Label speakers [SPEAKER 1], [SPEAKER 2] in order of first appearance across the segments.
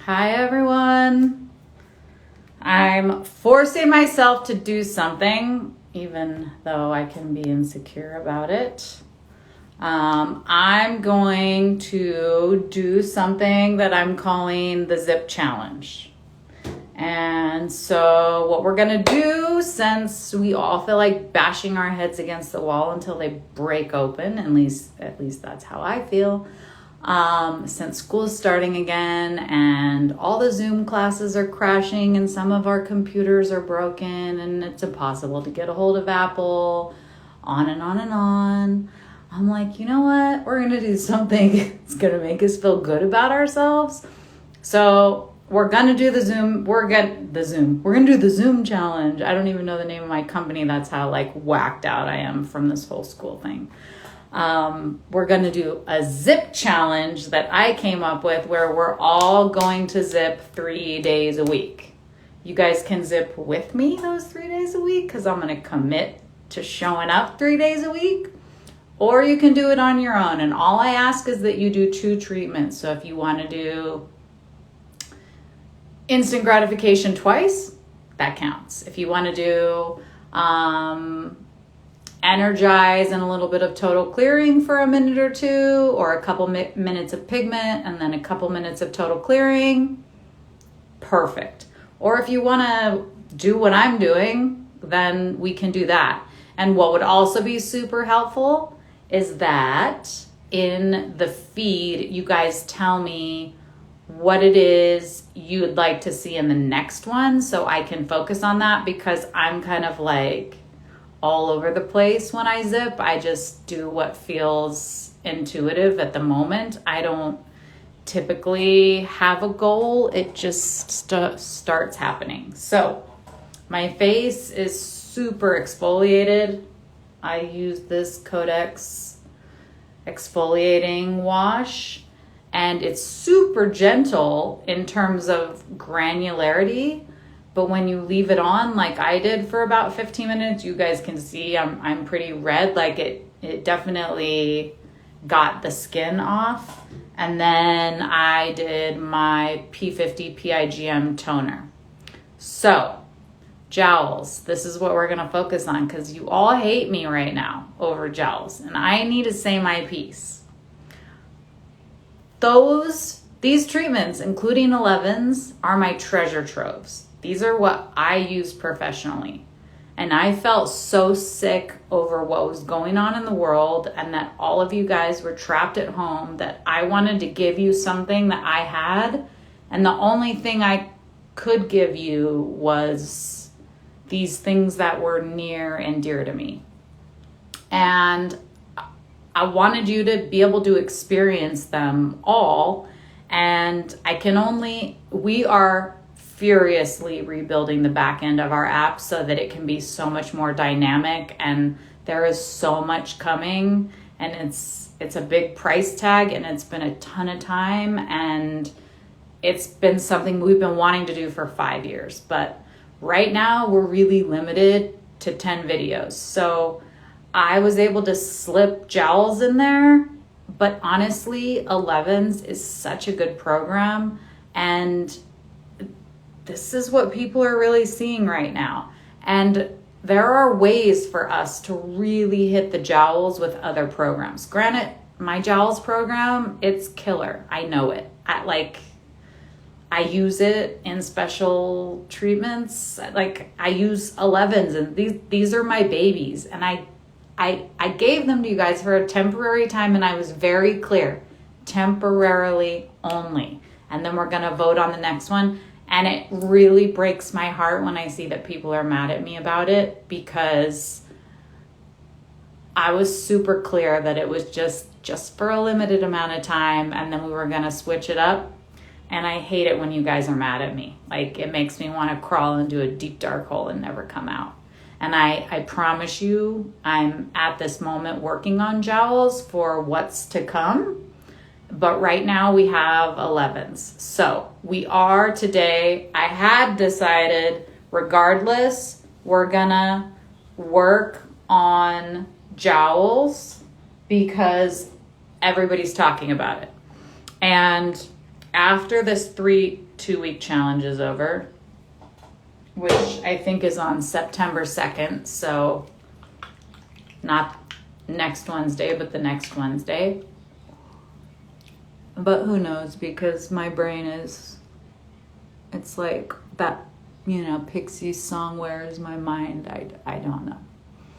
[SPEAKER 1] Hi everyone. I'm forcing myself to do something, even though I can be insecure about it. I'm going to do something that I'm calling the ZIIP challenge. And so what we're gonna do, since we all feel like bashing our heads against the wall until they break open, at least that's how I feel, since school's starting again and all the Zoom classes are crashing and some of our computers are broken and it's impossible to get a hold of Apple, on and on and on. I'm like, you know what? We're going to do something that's going to make us feel good about ourselves. So we're going to do the Zoom. We're going to do the Zoom challenge. I don't even know the name of my company. That's how whacked out I am from this whole school thing. We're going to do a ZIIP challenge that I came up with where we're all going to ZIIP 3 days a week. You guys can ZIIP with me those 3 days a week because I'm going to commit to showing up 3 days a week. Or you can do it on your own. And all I ask is that you do 2 treatments. So if you want to do instant gratification twice, that counts. If you want to do energize and a little bit of total clearing for a minute or 2, or a couple minutes of pigment and then a couple minutes of total clearing, perfect. Or if you want to do what I'm doing, then we can do that. And what would also be super helpful is that in the feed, you guys tell me what it is you would like to see in the next one so I can focus on that, because I'm kind of all over the place when I ZIIP. I just do what feels intuitive at the moment. I don't typically have a goal. It just starts happening. So my face is super exfoliated. I use this Codex exfoliating wash, and it's super gentle in terms of granularity. But when you leave it on like I did for about 15 minutes, you guys can see I'm pretty red. It definitely got the skin off. And then I did my P50 PIGM toner. So, jowls. This is what we're going to focus on because you all hate me right now over jowls. And I need to say my piece. These treatments, including 11s, are my treasure troves. These are what I use professionally. And I felt so sick over what was going on in the world and that all of you guys were trapped at home that I wanted to give you something that I had. And the only thing I could give you was these things that were near and dear to me. And I wanted you to be able to experience them all. And we are furiously rebuilding the back end of our app so that it can be so much more dynamic, and there is so much coming, and it's a big price tag, and it's been a ton of time, and it's been something we've been wanting to do for 5 years. But right now we're really limited to 10 videos. So I was able to slip jowls in there, but honestly, 11s is such a good program, and this is what people are really seeing right now. And there are ways for us to really hit the jowls with other programs. Granted, my jowls program, it's killer. I know it. I use it in special treatments. I use 11s, and these are my babies. And I gave them to you guys for a temporary time, and I was very clear, temporarily only. And then we're gonna vote on the next one. And it really breaks my heart when I see that people are mad at me about it, because I was super clear that it was just for a limited amount of time, and then we were going to switch it up. And I hate it when you guys are mad at me. It makes me want to crawl into a deep dark hole and never come out. And I promise you, I'm at this moment working on jowls for what's to come. But right now we have 11s. So we are today, I had decided, regardless, we're gonna work on jowls because everybody's talking about it. And after this 2-week challenge is over, which I think is on September 2nd, so not next Wednesday, but the next Wednesday. But who knows, because my brain is, it's like that, Pixies song, Where Is My Mind? I don't know.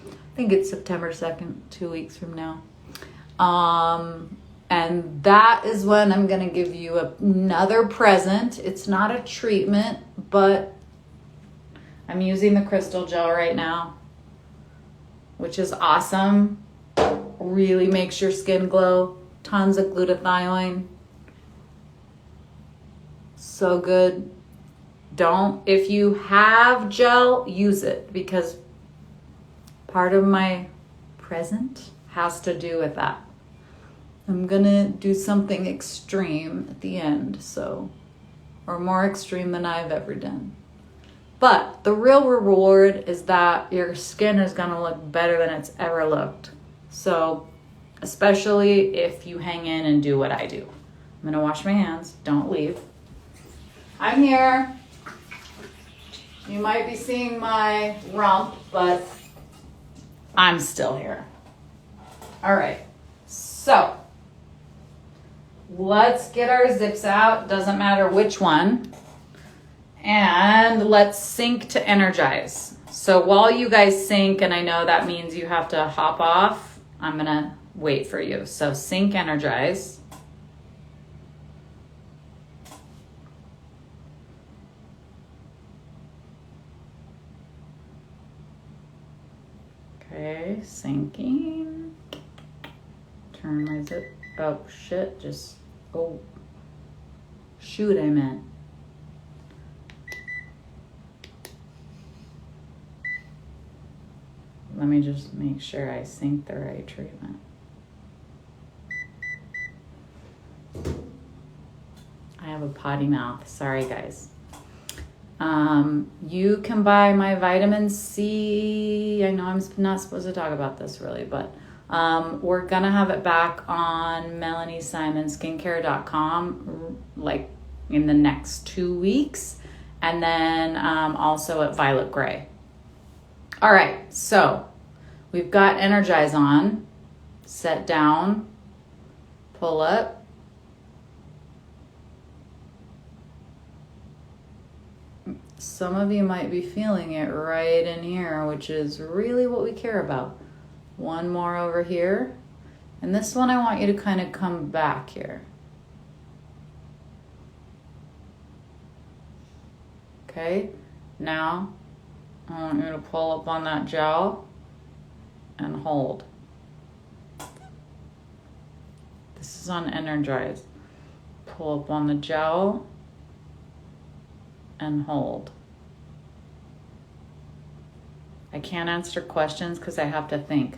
[SPEAKER 1] I think it's September 2nd, 2 weeks from now. And that is when I'm going to give you another present. It's not a treatment, but I'm using the crystal gel right now, which is awesome. Really makes your skin glow. Tons of glutathione. So good. If you have gel, use it, because part of my present has to do with that. I'm gonna do something extreme at the end, or more extreme than I've ever done. But the real reward is that your skin is gonna look better than it's ever looked. So, especially if you hang in and do what I do. I'm gonna wash my hands, don't leave. I'm here. You might be seeing my rump, but I'm still here. All right, so let's get our zips out, doesn't matter which one, and let's sync to energize. So while you guys sync, and I know that means you have to hop off, I'm gonna wait for you. So sync, energize. Okay, syncing. Turn my zip. Oh shit, oh shoot, I meant. Let me just make sure I sync the right treatment. I have a potty mouth, sorry guys. You can buy my vitamin C. I know I'm not supposed to talk about this really, but we're gonna have it back on MelanieSimonSkincare.com like in the next 2 weeks, and then also at Violet Gray. All right, so we've got Energize on, set down, pull up. Some of you might be feeling it right in here, which is really what we care about. One more over here. And this one I want you to kind of come back here. Okay, now I want you to pull up on that gel and hold. This is on Energize. Pull up on the gel and hold. I can't answer questions because I have to think.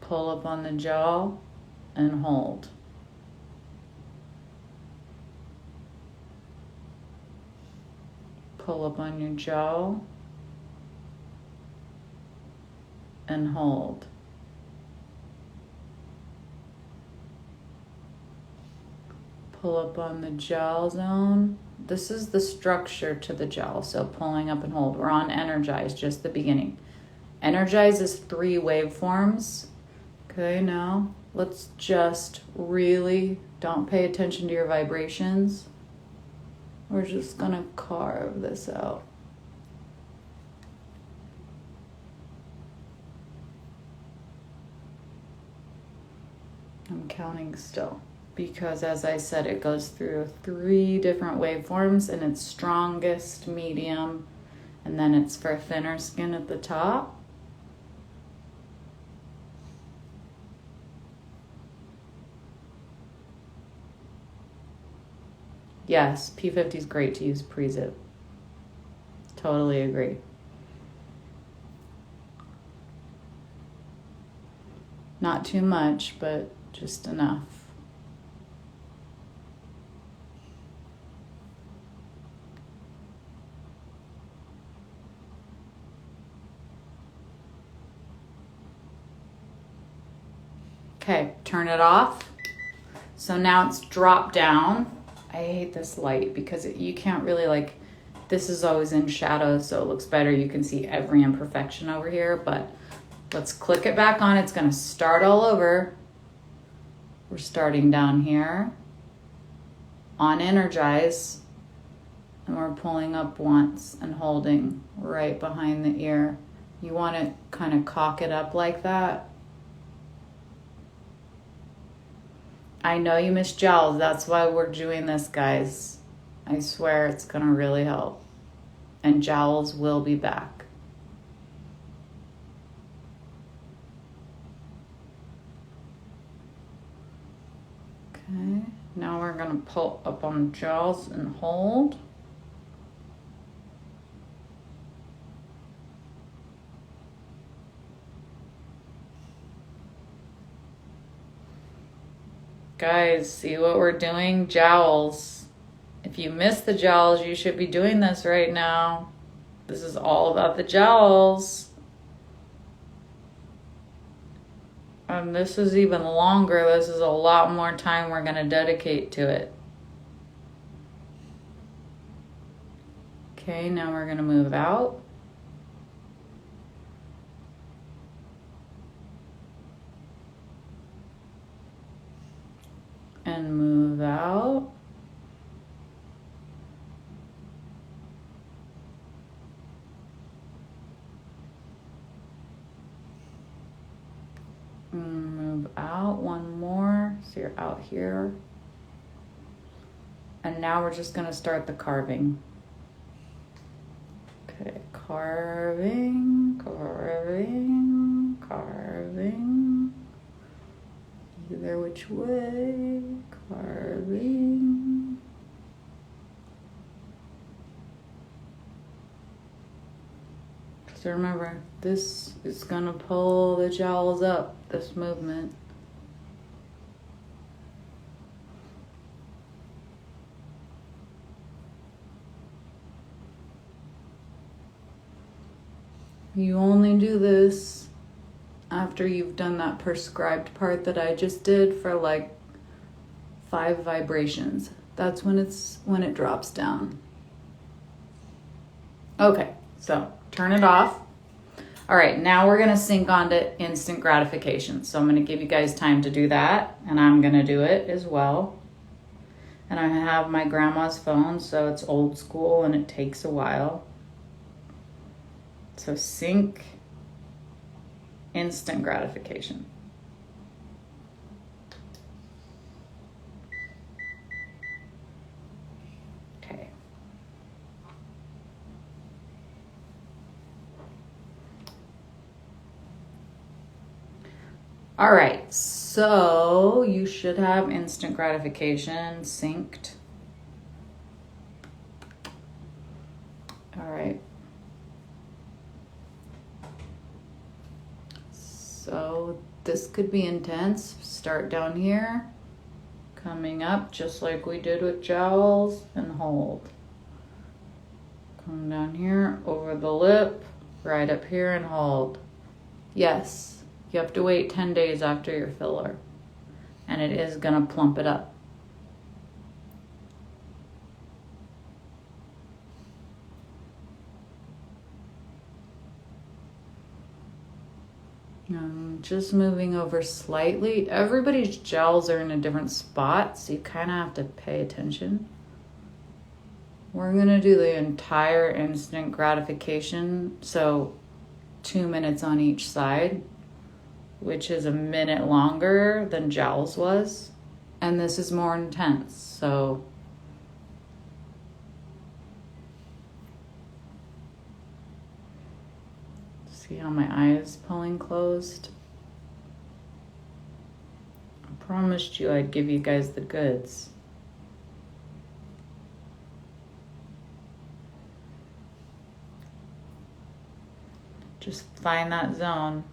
[SPEAKER 1] Pull up on the gel and hold. Pull up on your gel and hold. Pull up on the gel zone. This is the structure to the gel, so pulling up and hold. We're on Energize, just the beginning. Energize is 3 waveforms. Okay, now let's just really don't pay attention to your vibrations. We're just gonna carve this out. I'm counting still, because as I said, it goes through 3 different waveforms, and it's strongest, medium, and then it's for thinner skin at the top. Yes, P50 is great to use pre-zip. Totally agree. Not too much, but just enough. Okay, turn it off. So now it's dropped down I hate this light because you can't really like, this is always in shadow, so it looks better. You can see every imperfection over here, but let's click it back on. It's gonna start all over. We're starting down here on energize, and we're pulling up once and holding right behind the ear. You want to kind of cock it up like that. I know you miss gels. That's why we're doing this, guys. I swear it's going to really help. And jowls will be back. Okay, now we're going to pull up on jowls and hold. Guys, see what we're doing? Jowls. If you missed the jowls, you should be doing this right now. This is all about the jowls. And this is even longer. This is a lot more time we're going to dedicate to it. Okay, now we're going to move out. And move out. Move out one more. So you're out here. And now we're just going to start the carving. Okay, carving, carving, carving. Either which way, carving. So remember, this is gonna pull the jowls up, this movement. You only do this after you've done that prescribed part that I just did for like 5 vibrations. That's when it drops down. Okay, so turn it off. All right, now we're gonna sync on to instant gratification. So I'm gonna give you guys time to do that, and I'm gonna do it as well. And I have my grandma's phone, so it's old school and it takes a while. So sync instant gratification. Okay. All right, so you should have instant gratification synced. All right. So this could be intense. Start down here, coming up just like we did with jowls, and hold. Come down here, over the lip, right up here, and hold. Yes, you have to wait 10 days after your filler, and it is gonna plump it up. Just moving over slightly. Everybody's gels are in a different spot, so you kind of have to pay attention. We're going to do the entire instant gratification, so 2 minutes on each side, which is a minute longer than gels was. And this is more intense, so see how my eye is pulling closed? I promised you I'd give you guys the goods. Just find that zone.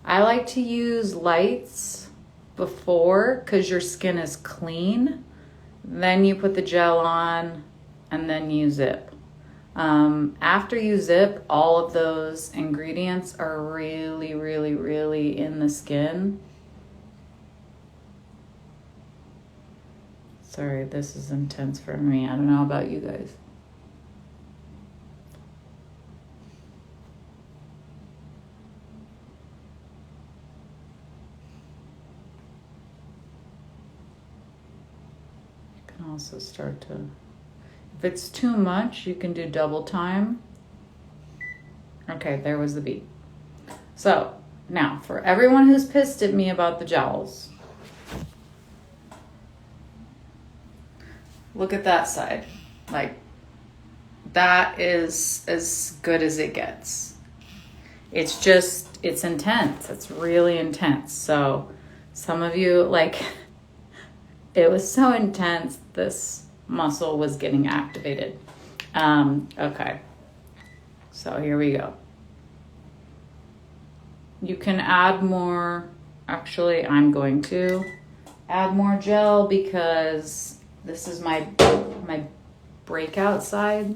[SPEAKER 1] I like to use lights before because your skin is clean Then you put the gel on, and then you zip. After you zip, all of those ingredients are really, really, really in the skin. Sorry, this is intense for me. I don't know about you guys. You can also start to, if it's too much, you can do double time. Okay, there was the beat. So now for everyone who's pissed at me about the jowls, look at that side. Like, that is as good as it gets. It's just, it's intense. It's really intense. So some of you, like, it was so intense, this muscle was getting activated. Okay. So here we go. You can add more. Actually, I'm going to add more gel because this is my breakout side.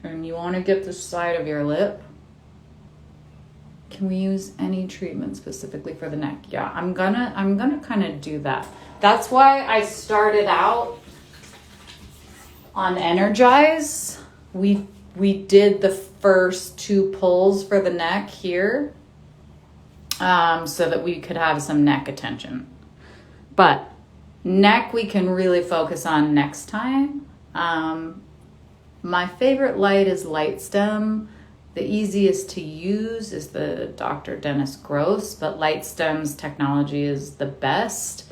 [SPEAKER 1] And you want to get the side of your lip. Can we use any treatment specifically for the neck? Yeah, I'm gonna kind of do that. That's why I started out on Energize. We did the first 2 pulls for the neck here, so that we could have some neck attention. But neck we can really focus on next time. My favorite light is Light Stem. The easiest to use is the Dr. Dennis Gross, but Light Stem's technology is the best.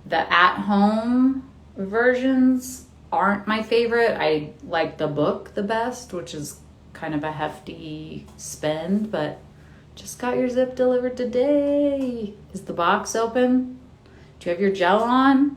[SPEAKER 1] The at-home versions aren't my favorite. I like the book the best, which is kind of a hefty spend, but just got your ZIIP delivered today. Is the box open? Do you have your gel on?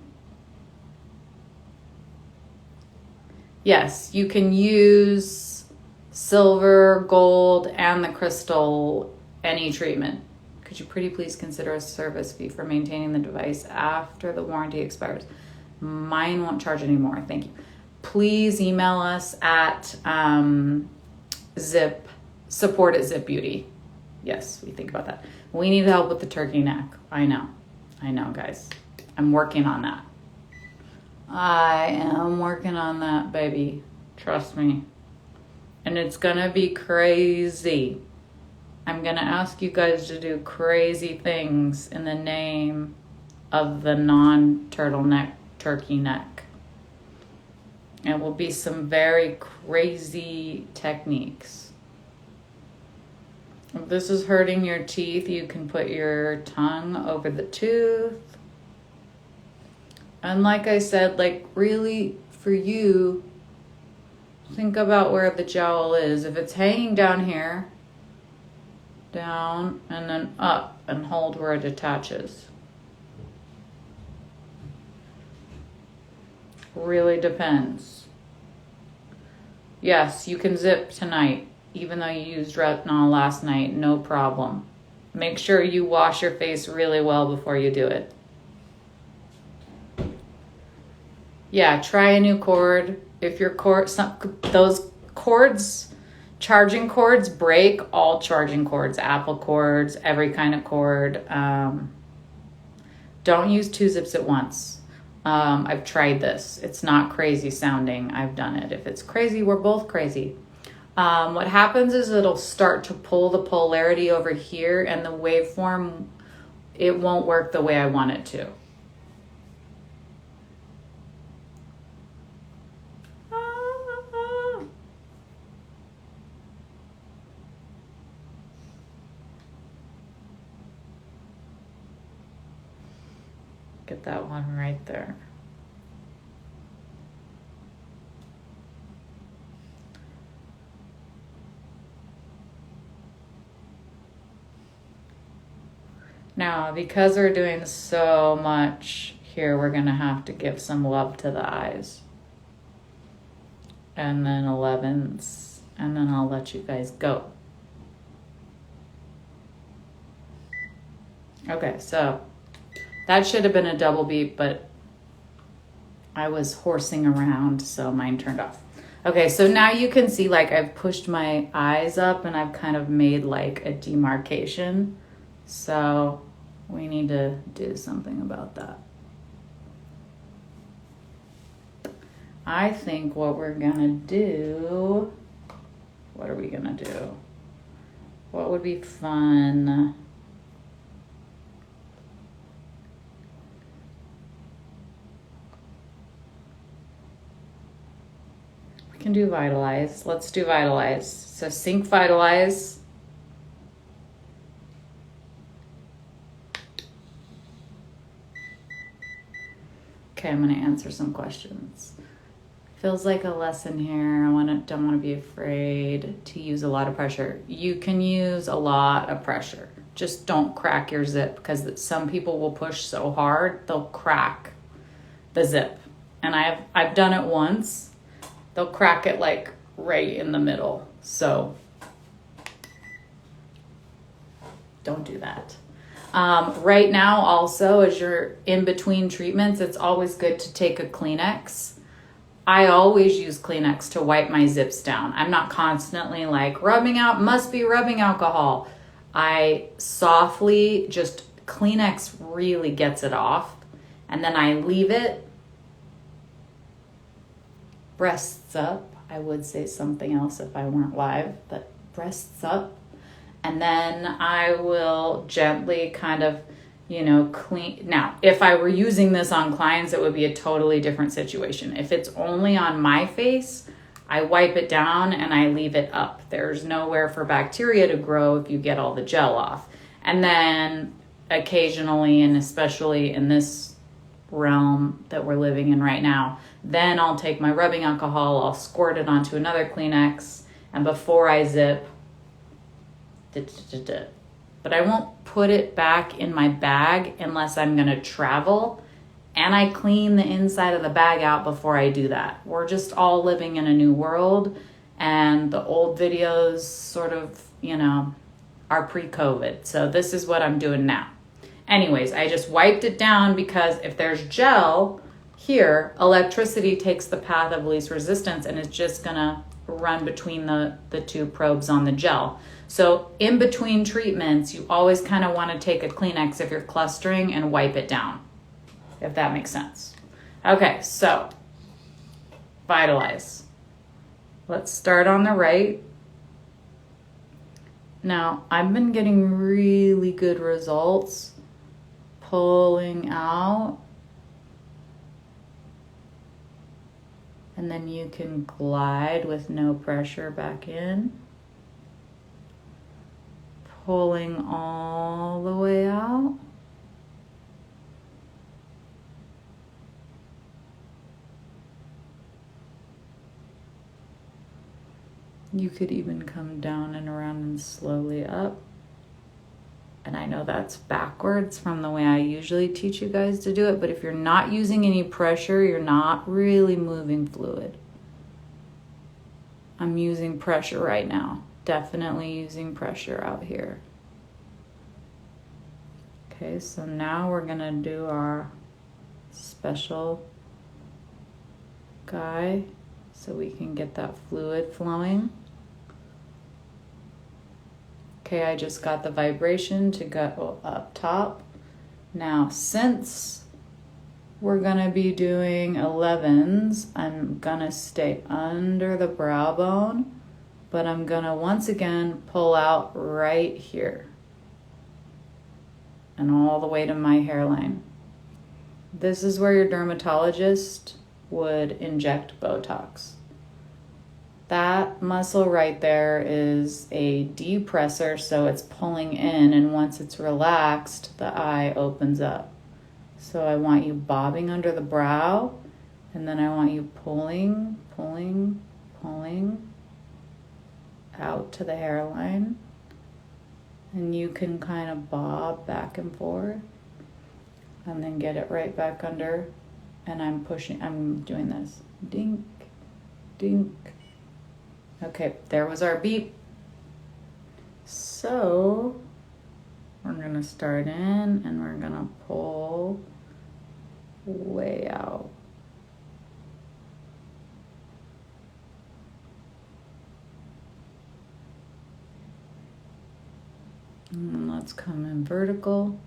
[SPEAKER 1] Yes, you can use silver, gold, and the crystal, any treatment. Could you pretty please consider a service fee for maintaining the device after the warranty expires? Mine won't charge anymore. Thank you. Please email us at ZIIP, support at ZIIP Beauty. Yes, we think about that. We need help with the turkey neck. I know, guys. I'm working on that. I am working on that, baby. Trust me. And it's gonna be crazy. I'm gonna ask you guys to do crazy things in the name of the non-turtleneck turkey neck. It will be some very crazy techniques. If this is hurting your teeth, you can put your tongue over the tooth. And like I said, like really for you, think about where the jowl is. If it's hanging down here, down and then up, and hold where it attaches. Really depends. Yes, you can zip tonight, even though you used retinol last night, no problem. Make sure you wash your face really well before you do it. Yeah, try a new cord. If your cord, those cords, charging cords break, all charging cords, Apple cords, every kind of cord. Don't use 2 zips at once. I've tried this. It's not crazy sounding. I've done it. If it's crazy, we're both crazy. What happens is it'll start to pull the polarity over here, and the waveform, it won't work the way I want it to. Get that one right there. Now, because we're doing so much here, we're gonna have to give some love to the eyes. And then 11s, and then I'll let you guys go. Okay, so that should have been a double beep, but I was horsing around, so mine turned off. Okay, so now you can see like I've pushed my eyes up and I've kind of made like a demarcation. So we need to do something about that. I think what we're gonna do, what are we gonna do? What would be fun? We can do Vitalize. Let's do Vitalize. So sync Vitalize. Okay, I'm gonna answer some questions. Feels like a lesson here. Don't want to be afraid to use a lot of pressure. You can use a lot of pressure. Just don't crack your zip, because some people will push so hard they'll crack the zip. And I've done it once. They'll crack it like right in the middle. So don't do that. Right now also, as you're in between treatments, it's always good to take a Kleenex. I always use Kleenex to wipe my zips down. I'm not constantly like must be rubbing alcohol. I softly, just Kleenex really gets it off. And then I leave it breasts up. I would say something else if I weren't live, but breasts up. And then I will gently kind of, clean. Now, if I were using this on clients, it would be a totally different situation. If it's only on my face, I wipe it down and I leave it up. There's nowhere for bacteria to grow if you get all the gel off. And then occasionally, and especially in this realm that we're living in right now, then I'll take my rubbing alcohol, I'll squirt it onto another Kleenex, and before I zip, but I won't put it back in my bag unless I'm going to travel, and I clean the inside of the bag out before I do that. We're just all living in a new world, and the old videos sort of, are pre-COVID. So this is what I'm doing now. Anyways, I just wiped it down because if there's gel here, electricity takes the path of least resistance and it's just gonna run between the two probes on the gel. So in between treatments, you always kind of want to take a Kleenex if you're clustering and wipe it down, if that makes sense. Okay, so Vitalize. Let's start on the right. Now, I've been getting really good results pulling out. And then you can glide with no pressure back in. Pulling all the way out. You could even come down and around and slowly up. And I know that's backwards from the way I usually teach you guys to do it, but if you're not using any pressure, you're not really moving fluid. I'm using pressure right now. Definitely using pressure out here. Okay, so now we're gonna do our special guy so we can get that fluid flowing. Okay, I just got the vibration to go up top. Now, since we're gonna be doing 11s, I'm gonna stay under the brow bone, but I'm gonna once again pull out right here and all the way to my hairline. This is where your dermatologist would inject Botox. That muscle right there is a depressor, so it's pulling in, and once it's relaxed, the eye opens up. So I want you bobbing under the brow, and then I want you pulling, pulling, pulling out to the hairline. And you can kind of bob back and forth, and then get it right back under, and I'm doing this. Dink, dink. Okay, there was our beep. So we're gonna start in and we're gonna pull way out. And let's come in vertical.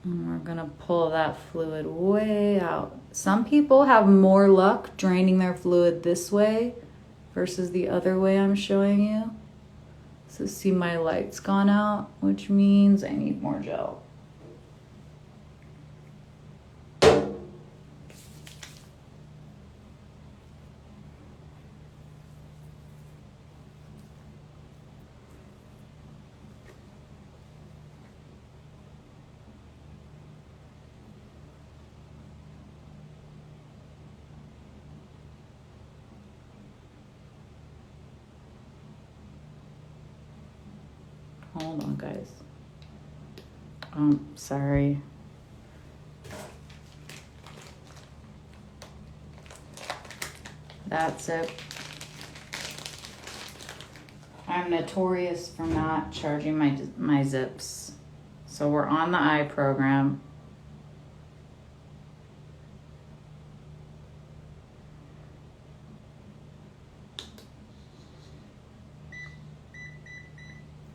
[SPEAKER 1] And we're gonna pull that fluid way out. Some people have more luck draining their fluid this way versus the other way I'm showing you. So see, my light's gone out, which means I need more gel. Hold on, guys. Sorry. That's it. I'm notorious for not charging my zips. So we're on the eye program.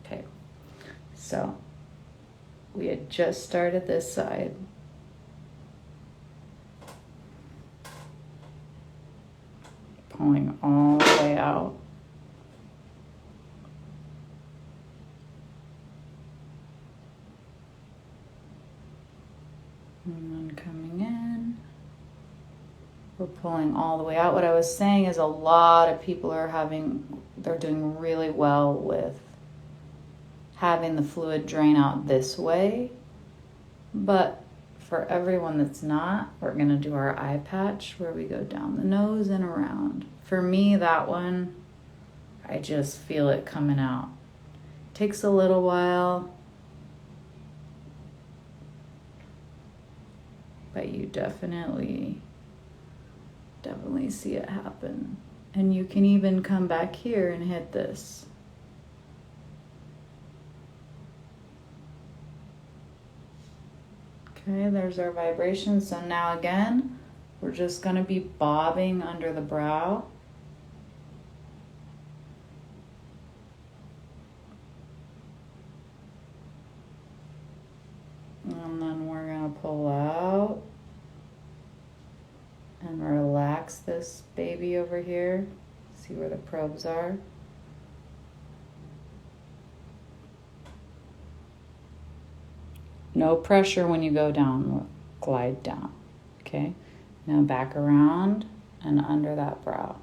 [SPEAKER 1] Okay. So we had just started this side. Pulling all the way out. And then coming in. We're pulling all the way out. What I was saying is a lot of people are they're doing really well with having the fluid drain out this way. But for everyone that's not, we're gonna do our eye patch where we go down the nose and around. For me, that one, I just feel it coming out. Takes a little while, but you definitely see it happen. And you can even come back here and hit this. Okay, there's our vibration. So now again, we're just going to be bobbing under the brow. And then we're going to pull out and relax this baby over here. See where the probes are. No pressure when you go down, glide down, okay? Now back around and under that brow.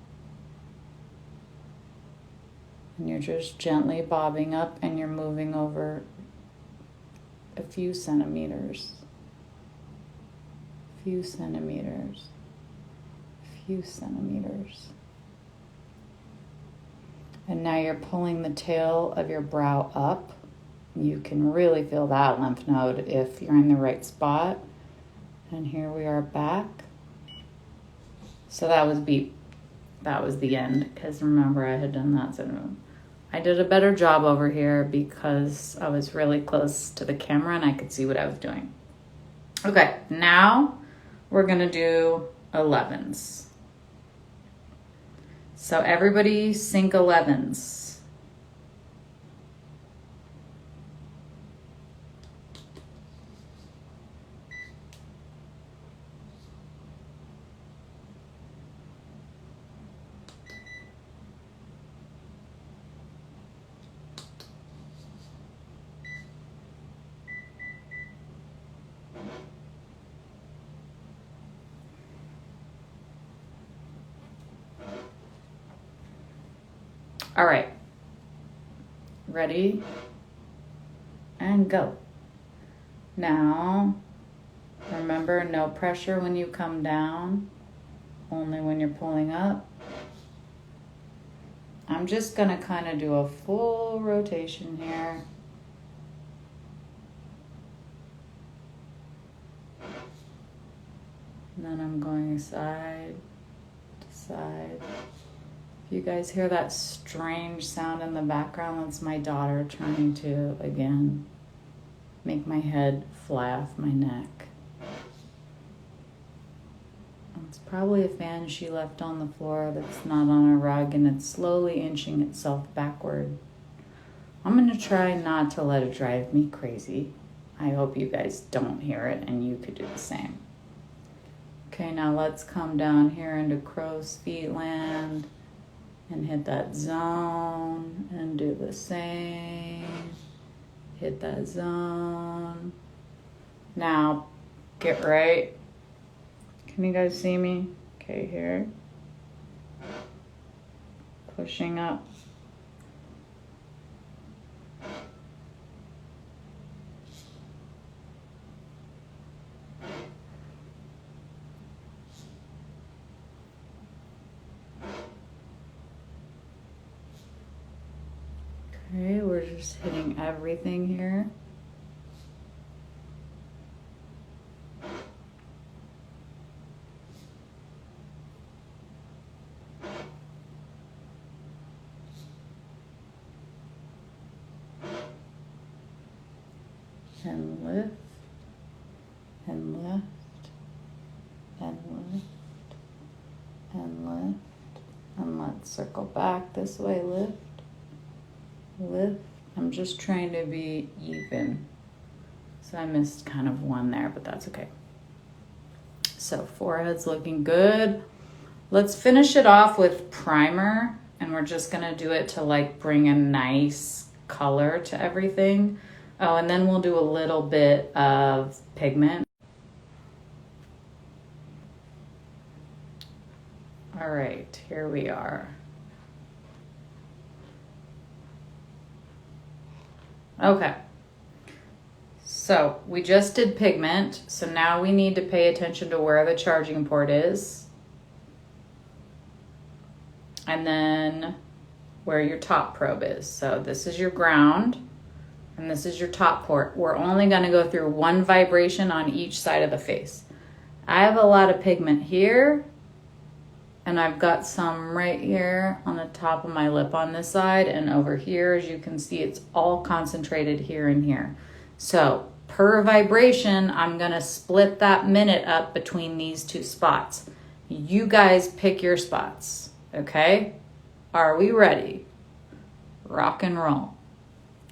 [SPEAKER 1] And you're just gently bobbing up and you're moving over a few centimeters. Few centimeters. Few centimeters. And now you're pulling the tail of your brow up. You can really feel that lymph node if you're in the right spot. And here we are back. So that was beep. That was the end, because remember I had done that. So I did a better job over here because I was really close to the camera and I could see what I was doing. Okay, now we're gonna do 11s. So everybody sync 11s. All right, ready and go. Now, remember, no pressure when you come down, only when you're pulling up. I'm just gonna kind of do a full rotation here. And then I'm going side to side. If you guys hear that strange sound in the background, that's my daughter trying to, again, make my head fly off my neck. It's probably a fan she left on the floor that's not on a rug, and it's slowly inching itself backward. I'm going to try not to let it drive me crazy. I hope you guys don't hear it and you could do the same. Okay, now let's come down here into crow's feet land and hit that zone and do the same. Hit that zone. Now, get right. Can you guys see me? Okay, here. Pushing up. Okay, we're just hitting everything here. And lift, and lift, and lift, and lift, and let's circle back this way, lift, lift. I'm just trying to be even. So I missed kind of one there, but that's okay. So forehead's looking good. Let's finish it off with primer, and we're just gonna do it to like bring a nice color to everything. Oh, and then we'll do a little bit of pigment. All right, here we are. Okay, so we just did pigment, so now we need to pay attention to where the charging port is, and then where your top probe is. So this is your ground, and this is your top port. We're only gonna go through one vibration on each side of the face. I have a lot of pigment here, and I've got some right here on the top of my lip on this side, and over here, as you can see, it's all concentrated here and here. So per vibration, I'm gonna split that minute up between these two spots. You guys pick your spots, okay? Are we ready? Rock and roll.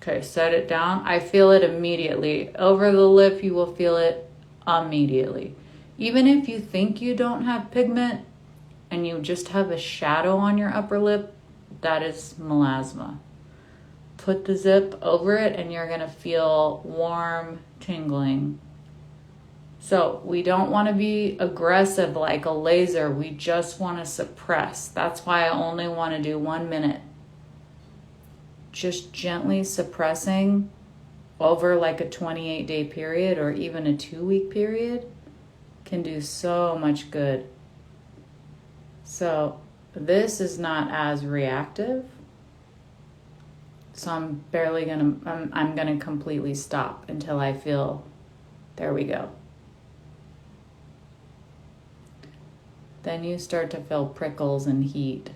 [SPEAKER 1] Okay, set it down. I feel it immediately. Over the lip, you will feel it immediately. Even if you think you don't have pigment and you just have a shadow on your upper lip, that is melasma. Put the ZIIP over it and you're gonna feel warm tingling. So we don't wanna be aggressive like a laser. We just wanna suppress. That's why I only wanna do 1 minute. Just gently suppressing over like a 28-day period or even a 2-week period can do so much good. So this is not as reactive. So I'm gonna completely stop until I feel, there we go. Then you start to feel prickles and heat.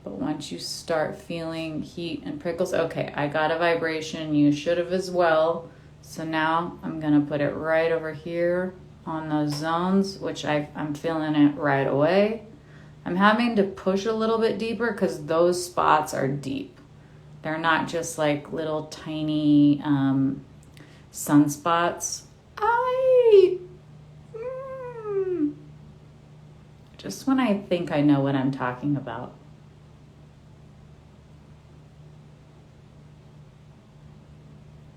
[SPEAKER 1] But once you start feeling heat and prickles, okay, I got a vibration, you should have as well. So now I'm gonna put it right over here on those zones, which I'm feeling it right away. I'm having to push a little bit deeper because those spots are deep. They're not just like little tiny sunspots. Just when I think I know what I'm talking about.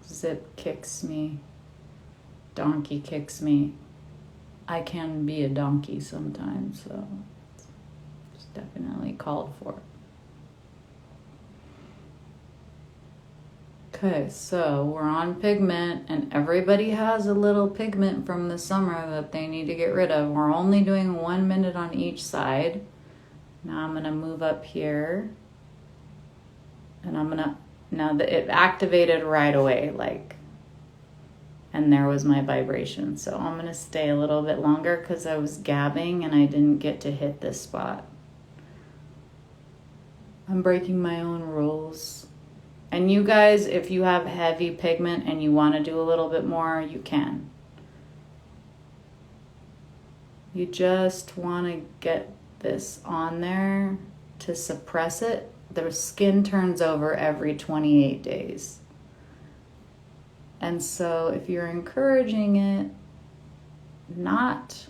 [SPEAKER 1] ZIIP kicks me. Donkey kicks me. I can be a donkey sometimes, so it's definitely called for. Okay, so we're on pigment, and everybody has a little pigment from the summer that they need to get rid of. We're only doing 1 minute on each side. Now I'm gonna move up here, and now that it activated right away, like, and there was my vibration. So I'm gonna stay a little bit longer because I was gabbing and I didn't get to hit this spot. I'm breaking my own rules. And you guys, if you have heavy pigment and you want to do a little bit more, you can. You just want to get this on there to suppress it. The skin turns over every 28 days. And so if you're encouraging it not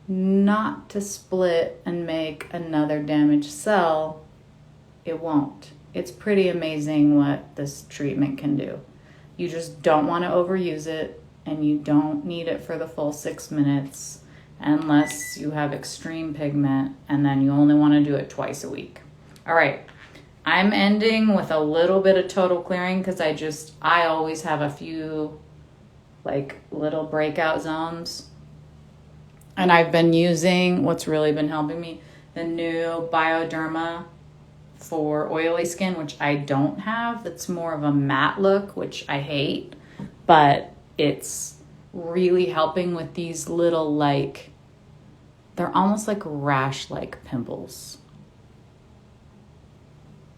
[SPEAKER 1] to split and make another damaged cell, it won't. It's pretty amazing what this treatment can do. You just don't want to overuse it, and you don't need it for the full 6 minutes unless you have extreme pigment, and then you only want to do it twice a week. All right. I'm ending with a little bit of total clearing because I always have a few like little breakout zones. And I've been using, what's really been helping me, the new Bioderma for oily skin, which I don't have. It's more of a matte look, which I hate, but it's really helping with these little like, they're almost like rash-like pimples.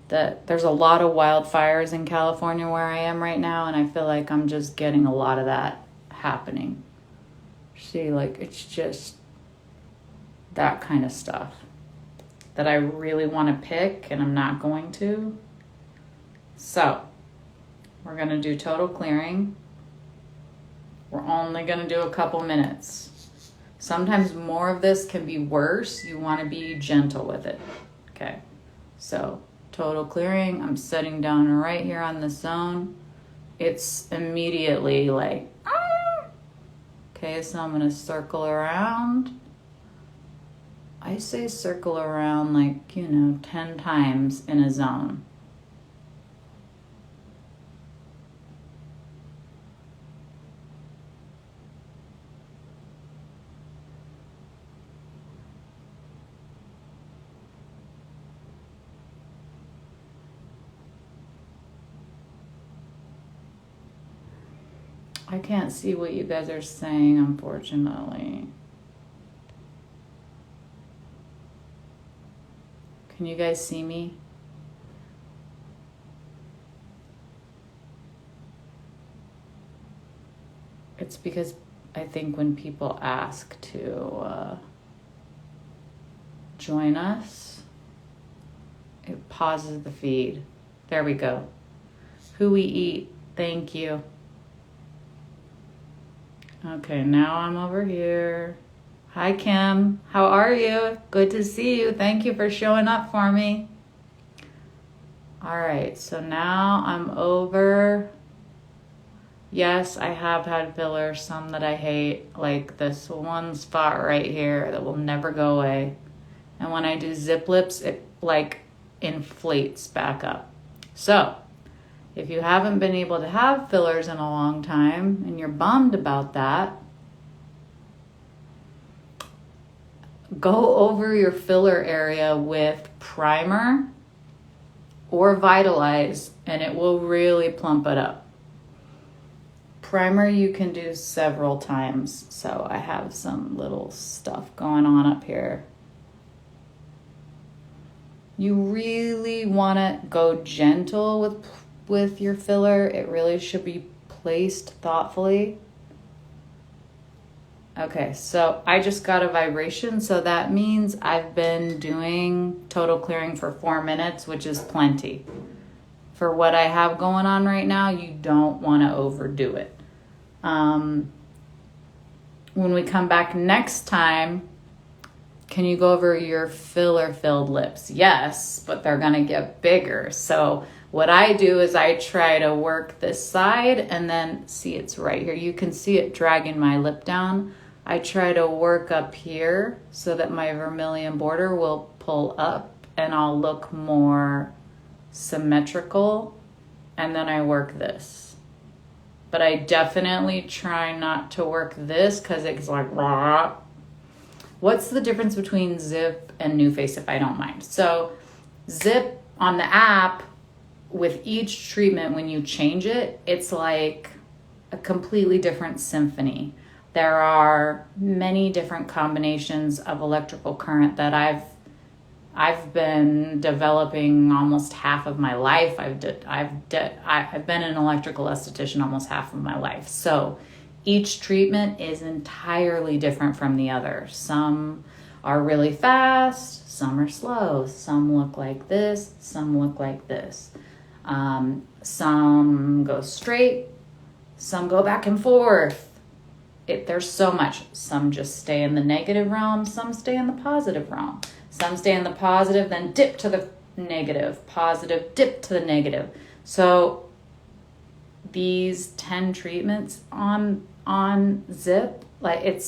[SPEAKER 1] There's a lot of wildfires in California where I am right now, and I feel like I'm just getting a lot of that happening. See, like, it's just that kind of stuff that I really want to pick, and I'm not going to. So, we're going to do total clearing. We're only going to do a couple minutes. Sometimes more of this can be worse. You want to be gentle with it. Okay, so total clearing. I'm sitting down right here on the zone. It's immediately like, ah! Okay, so I'm going to circle around. I say circle around like, 10 times in a zone. I can't see what you guys are saying, unfortunately. Can you guys see me? It's because I think when people ask to join us, it pauses the feed. There we go. Who we eat. Thank you. Okay, now I'm over here. Hi, Kim. How are you? Good to see you. Thank you for showing up for me. All right, so now I'm over. Yes, I have had fillers, some that I hate, like this one spot right here that will never go away. And when I do ZIIP lips, it like inflates back up. So, if you haven't been able to have fillers in a long time and you're bummed about that, go over your filler area with primer or Vitalize, and it will really plump it up. Primer you can do several times, so I have some little stuff going on up here. You really want to go gentle with your filler. It really should be placed thoughtfully. Okay, so I just got a vibration, so that means I've been doing total clearing for 4 minutes, which is plenty. For what I have going on right now, you don't want to overdo it. When we come back next time, can you go over your filler-filled lips? Yes, but they're going to get bigger. So what I do is I try to work this side, and then see, it's right here. You can see it dragging my lip down. I try to work up here so that my vermilion border will pull up and I'll look more symmetrical, and then I work this. But I definitely try not to work this because it's like, rah. What's the difference between ZIIP and NuFace, if I don't mind? So ZIIP on the app, with each treatment, when you change it, it's like a completely different symphony. There are many different combinations of electrical current that I've I've been developing almost half of my life. I've been an electrical esthetician almost half of my life. So each treatment is entirely different from the other. Some are really fast, some are slow, some look like this, some look like this. Some go straight, some go back and forth. There's so much. Some just stay in the negative realm, some stay in the positive realm. Some stay in the positive, then dip to the negative, positive, dip to the negative. So these 10 treatments on ZIIP, like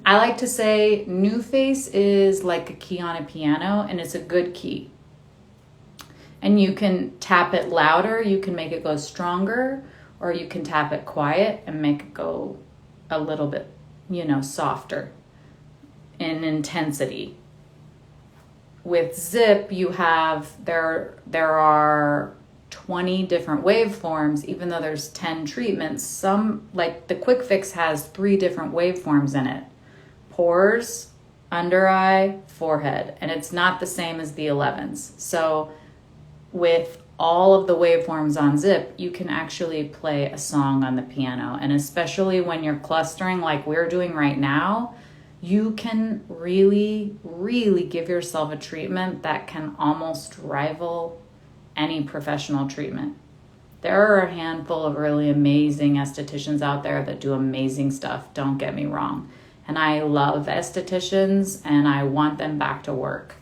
[SPEAKER 1] I like to say NuFace is like a key on a piano, and it's a good key. And you can tap it louder, you can make it go stronger, or you can tap it quiet and make it go a little bit, softer in intensity. With ZIIP, you have, there are 20 different waveforms, even though there's 10 treatments. Some, like the Quick Fix has 3 different waveforms in it. Pores, under eye, forehead. And it's not the same as the 11s. So with all of the waveforms on ZIIP, you can actually play a song on the piano. And especially when you're clustering like we're doing right now, you can really, really give yourself a treatment that can almost rival any professional treatment. There are a handful of really amazing estheticians out there that do amazing stuff, don't get me wrong. And I love estheticians and I want them back to work.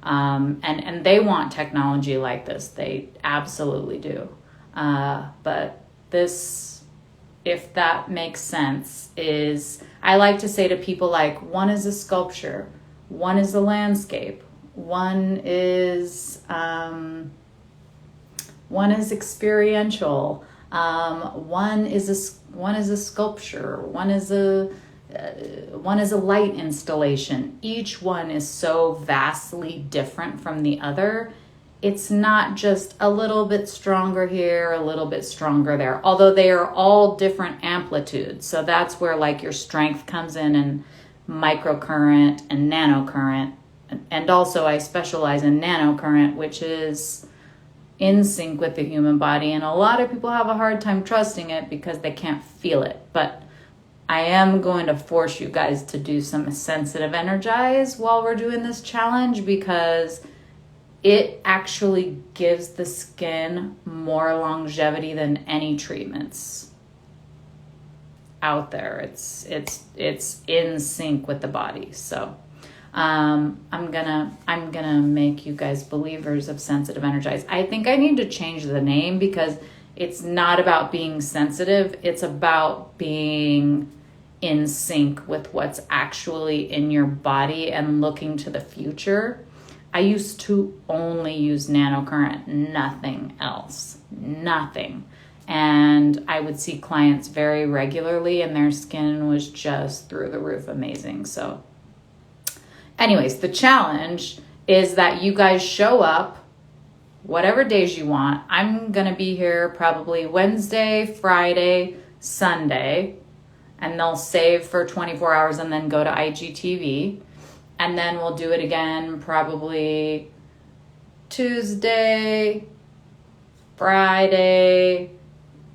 [SPEAKER 1] And they want technology like this. They absolutely do. But this, if that makes sense, is, I like to say to people, like, one is a sculpture, one is a landscape, one is experiential, one is a sculpture, one is a light installation. Each one is so vastly different from the other. It's not just a little bit stronger here, a little bit stronger there, although they are all different amplitudes. So that's where like your strength comes in microcurrent and nanocurrent. And also I specialize in nanocurrent, which is in sync with the human body. And a lot of people have a hard time trusting it because they can't feel it. But I am going to force you guys to do some sensitive energize while we're doing this challenge, because it actually gives the skin more longevity than any treatments out there. It's in sync with the body. So I'm gonna make you guys believers of sensitive energize. I think I need to change the name, because it's not about being sensitive. It's about being in sync with what's actually in your body and looking to the future. I used to only use nanocurrent, nothing else, nothing. And I would see clients very regularly and their skin was just through the roof amazing. So anyways, the challenge is that you guys show up whatever days you want. I'm going to be here probably Wednesday, Friday, Sunday, and they'll save for 24 hours and then go to IGTV. And then we'll do it again probably Tuesday, Friday,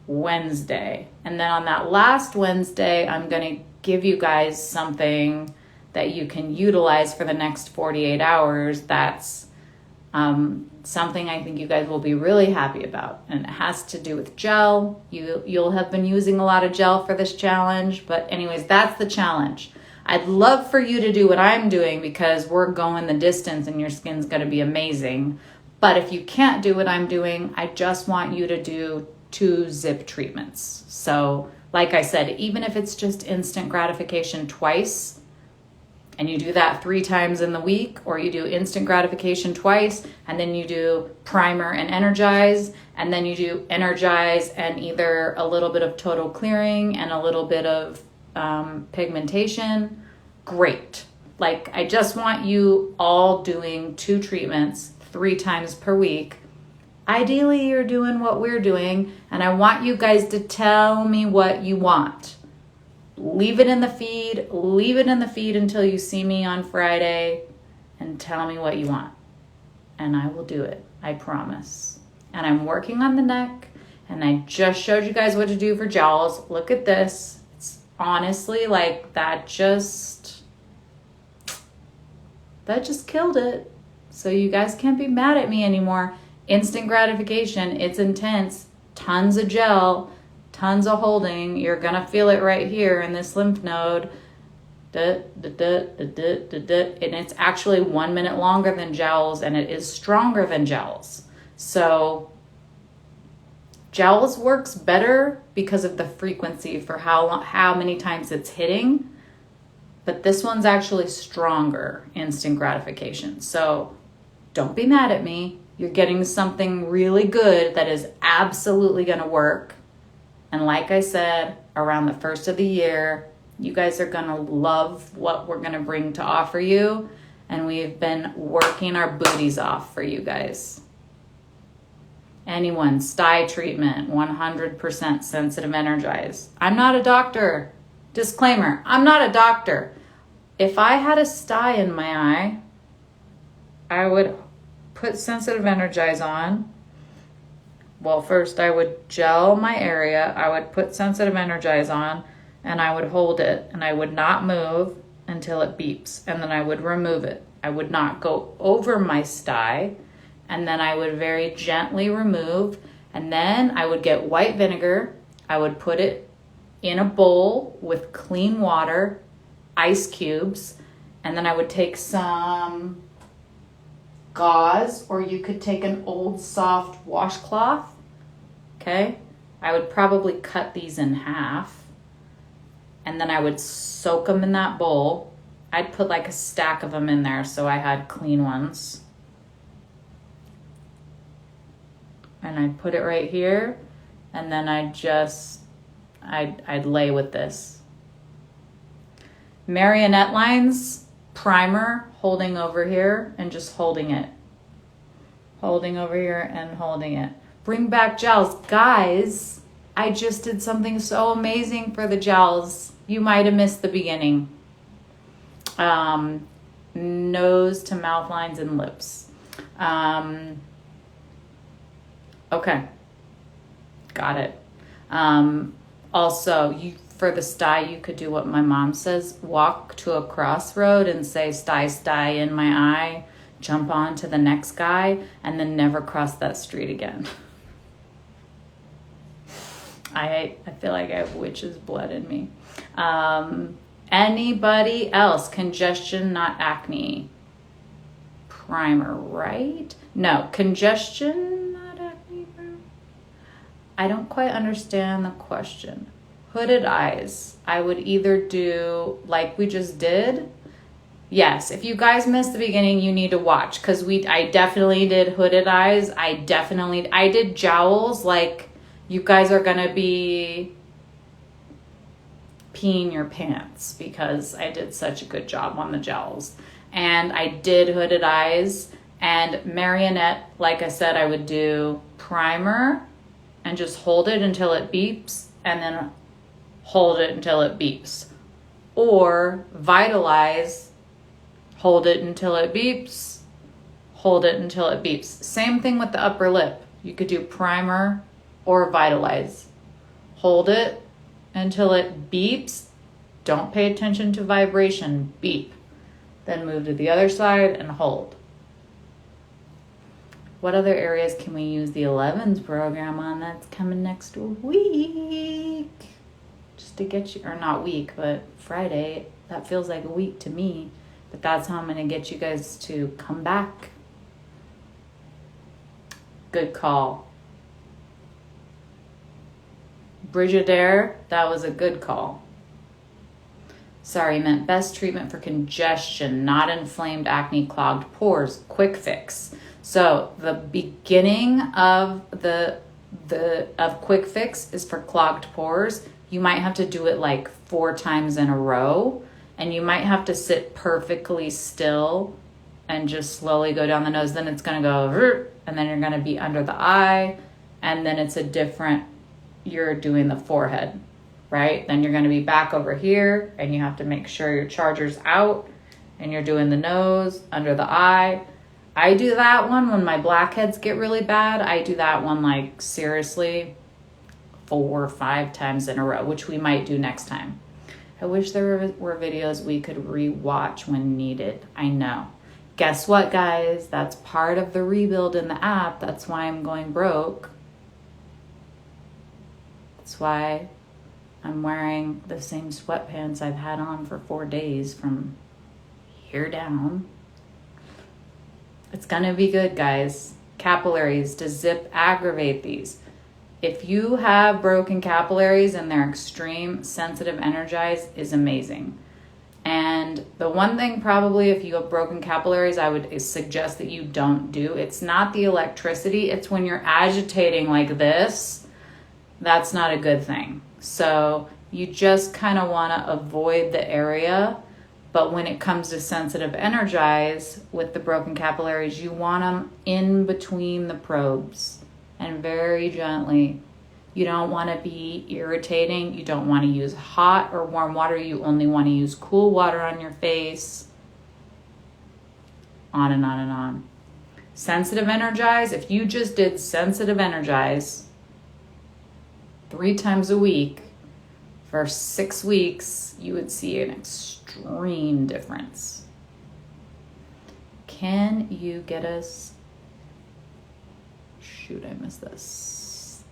[SPEAKER 1] Wednesday. And then on that last Wednesday, I'm going to give you guys something that you can utilize for the next 48 hours. That's something I think you guys will be really happy about. And it has to do with gel. You'll have been using a lot of gel for this challenge. But anyways, that's the challenge. I'd love for you to do what I'm doing, because we're going the distance and your skin's going to be amazing. But if you can't do what I'm doing, I just want you to do 2 ZIIP treatments. So like I said, even if it's just instant gratification twice, and you do that 3 times in the week, or you do instant gratification twice, and then you do primer and energize, and then you do energize and either a little bit of total clearing and a little bit of pigmentation, great. Like, I just want you all doing 2 treatments 3 times per week. Ideally, you're doing what we're doing, and I want you guys to tell me what you want. Leave it in the feed until you see me on Friday, and tell me what you want. And I will do it. I promise. And I'm working on the neck. And I just showed you guys what to do for jowls. Look at this. It's honestly like that just killed it. So you guys can't be mad at me anymore. Instant gratification. It's intense. Tons of gel. Tons of holding. You're going to feel it right here in this lymph node. And it's actually 1 minute longer than jowls, and it is stronger than jowls. So jowls works better because of the frequency for how many times it's hitting, but this one's actually stronger instant gratification. So don't be mad at me. You're getting something really good that is absolutely going to work. And like I said, around the first of the year, you guys are going to love what we're going to bring to offer you. And we've been working our booties off for you guys. Anyone, sty treatment, 100% sensitive energize. I'm not a doctor. Disclaimer, I'm not a doctor. If I had a sty in my eye, I would put sensitive energize on. Well, first I would gel my area. I would put sensitive energize on. And I would hold it, and I would not move until it beeps, and then I would remove it. I would not go over my sty, and then I would very gently remove, and then I would get white vinegar. I would put it in a bowl with clean water, ice cubes, and then I would take some gauze, or you could take an old soft washcloth, okay? I would probably cut these in half. And then I would soak them in that bowl. I'd put like a stack of them in there so I had clean ones. And I'd put it right here. And then I'd lay with this. Marionette lines, primer, holding over here and just holding it. Holding over here and holding it. Bring back gels. Guys, I just did something so amazing for the gels. You might have missed the beginning. Nose to mouth lines and lips. Okay. Got it. Also, for the sty, you could do what my mom says. Walk to a crossroad and say, sty in my eye. Jump on to the next guy. And then never cross that street again. I feel like I have witch's blood in me. Anybody else? Congestion, not acne. Primer, right? No, congestion, not acne. I don't quite understand the question. Hooded eyes. I would either do like we just did. Yes, if you guys missed the beginning, you need to watch because I definitely did hooded eyes. I did jowls. Like, you guys are gonna be peeing your pants because I did such a good job on the gels. And I did hooded eyes and marionette. Like I said, I would do primer and just hold it until it beeps and then hold it until it beeps. Or vitalize, hold it until it beeps, hold it until it beeps. Same thing with the upper lip. You could do primer or vitalize. Hold it until it beeps. Don't pay attention to vibration. Beep. Then move to the other side and hold. What other areas can we use the 11s program on? That's coming next week. Just to get you, or not week, but Friday. That feels like a week to me. But that's how I'm going to get you guys to come back. Good call. Brigidaire, that was a good call. Sorry, meant best treatment for congestion, not inflamed acne, clogged pores. Quick fix. So the beginning of of quick fix is for clogged pores. You might have to do it like 4 times in a row, and you might have to sit perfectly still and just slowly go down the nose. Then it's going to go, and then you're going to be under the eye, and then it's you're doing the forehead, right? Then you're going to be back over here, and you have to make sure your charger's out, and you're doing the nose, under the eye. I do that one when my blackheads get really bad. I do that one like seriously 4 or 5 times in a row, which we might do next time. I wish there were videos we could re-watch when needed. I know. Guess what, guys? That's part of the rebuild in the app. That's why I'm going broke. That's why I'm wearing the same sweatpants I've had on for 4 days from here down. It's gonna be good, guys. Capillaries. Does ZIIP aggravate these? If you have broken capillaries and they're extreme, sensitive, energized is amazing. And the one thing probably if you have broken capillaries, I would suggest that you don't do. It's not the electricity. It's when you're agitating like this. That's not a good thing. So you just kind of want to avoid the area. But when it comes to sensitive energize with the broken capillaries, you want them in between the probes and very gently. You don't want to be irritating. You don't want to use hot or warm water. You only want to use cool water on your face. On and on and on. Sensitive energize. If you just did sensitive energize 3 times a week for 6 weeks, you would see an extreme difference. Can you get us, shoot, I missed this,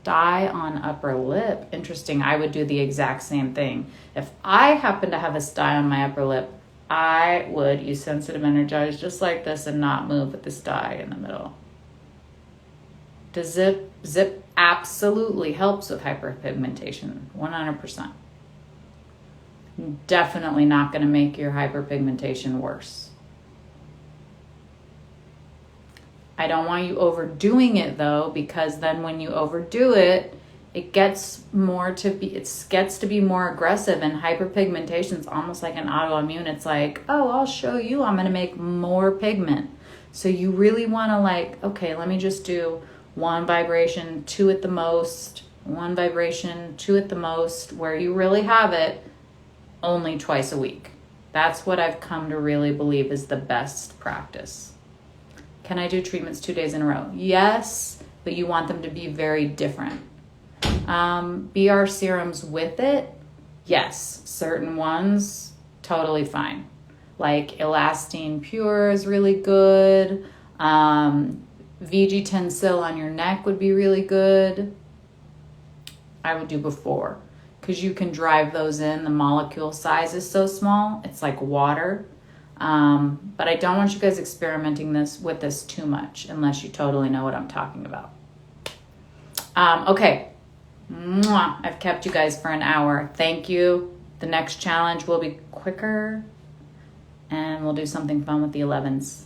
[SPEAKER 1] dye on upper lip? Interesting. I would do the exact same thing. If I happen to have a sty on my upper lip, I would use sensitive energize just like this and not move with the sty in the middle. Does ZIIP absolutely helps with hyperpigmentation, 100%. Definitely not going to make your hyperpigmentation worse. I don't want you overdoing it though, because then when you overdo it, it gets to be more aggressive, and hyperpigmentation is almost like an autoimmune. It's like, oh, I'll show you, I'm going to make more pigment. So you really want to like, okay, let me just do 1 vibration, 2 at the most, 1 vibration, 2 at the most, where you really have it only twice a week. That's what I've come to really believe is the best practice. Can I do treatments 2 days in a row? Yes, but you want them to be very different. BR serums with it? Yes, certain ones, totally fine. Like Elastine Pure is really good. VG Tensil on your neck would be really good. I would do before, because you can drive those in. The molecule size is so small, it's like water. But I don't want you guys experimenting with this too much unless you totally know what I'm talking about. Okay. Mwah. I've kept you guys for an hour. Thank you. The next challenge will be quicker, and we'll do something fun with the 11s.